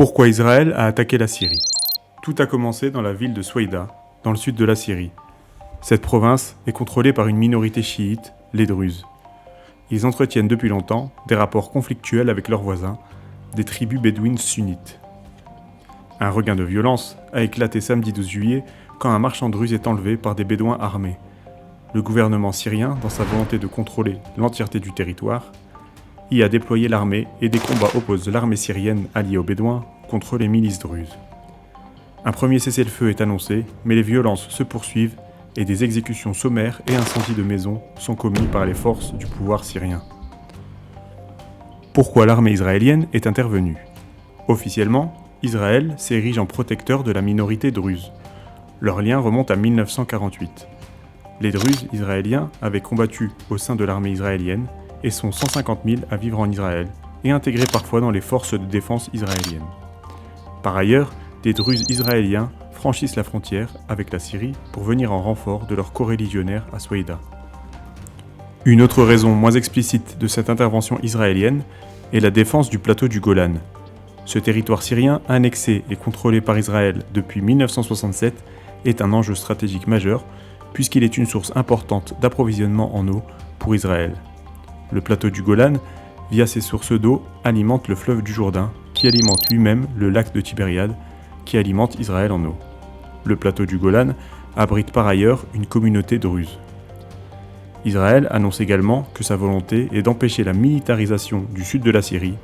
Pourquoi Israël a attaqué la Syrie? Tout a commencé dans la ville de Souaïda, dans le sud de la Syrie. Cette province est contrôlée par une minorité chiite, les Druzes. Ils entretiennent depuis longtemps des rapports conflictuels avec leurs voisins, des tribus bédouines sunnites. Un regain de violence a éclaté samedi 12 juillet quand un marchand druze est enlevé par des bédouins armés. Le gouvernement syrien, dans sa volonté de contrôler l'entièreté du territoire, y a déployé l'armée et des combats opposent l'armée syrienne alliée aux bédouins contre les milices druzes. Un premier cessez-le-feu est annoncé, mais les violences se poursuivent et des exécutions sommaires et incendies de maisons sont commis par les forces du pouvoir syrien. Pourquoi l'armée israélienne est intervenue? Officiellement, Israël s'érige en protecteur de la minorité druze. Leur lien remonte à 1948. Les Druzes israéliens avaient combattu au sein de l'armée israélienne et sont 150 000 à vivre en Israël et intégrés parfois dans les forces de défense israéliennes. Par ailleurs, des Druzes israéliens franchissent la frontière avec la Syrie pour venir en renfort de leurs coreligionnaires à Souaïda. Une autre raison moins explicite de cette intervention israélienne est la défense du plateau du Golan. Ce territoire syrien annexé et contrôlé par Israël depuis 1967 est un enjeu stratégique majeur puisqu'il est une source importante d'approvisionnement en eau pour Israël. Le plateau du Golan, via ses sources d'eau, alimente le fleuve du Jourdain, qui alimente lui-même le lac de Tibériade, qui alimente Israël en eau. Le plateau du Golan abrite par ailleurs une communauté druze. Israël annonce également que sa volonté est d'empêcher la militarisation du sud de la Syrie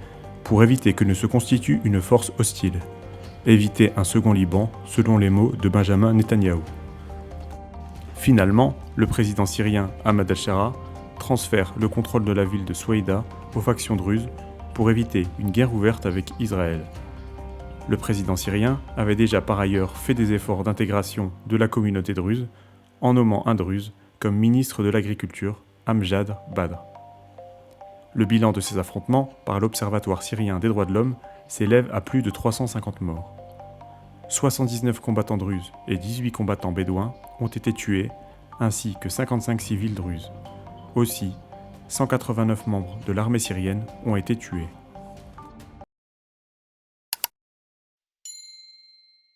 pour éviter que ne se constitue une force hostile. Éviter un second Liban, selon les mots de Benjamin Netanyahou. Finalement, le président syrien Ahmad al-Shara transfère le contrôle de la ville de Souaïda aux factions druzes pour éviter une guerre ouverte avec Israël. Le président syrien avait déjà par ailleurs fait des efforts d'intégration de la communauté druze en nommant un druze comme ministre de l'Agriculture, Amjad Badr. Le bilan de ces affrontements par l'Observatoire syrien des droits de l'homme s'élève à plus de 350 morts. 79 combattants druzes et 18 combattants bédouins ont été tués, ainsi que 55 civils druzes. Aussi, 189 membres de l'armée syrienne ont été tués.